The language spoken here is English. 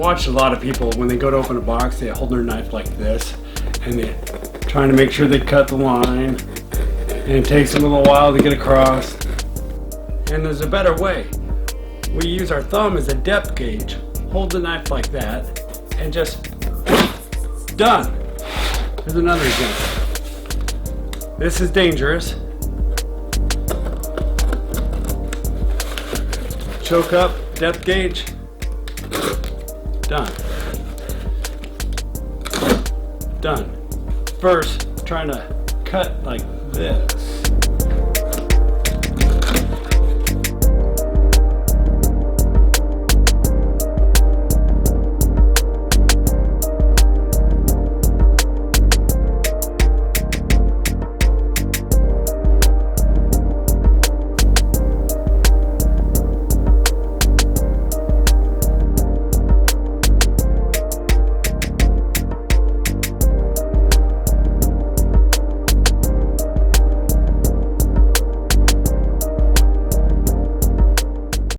watched a lot of people when they go to open a box, they hold their knife like this, and they're trying to make sure they cut the line, and it takes them a little while to get across. And there's a better way. We use our thumb as a depth gauge, hold the knife like that, and just done. Here's another example. This is dangerous. Choke up, depth gauge, done. Done. First, trying to cut like this.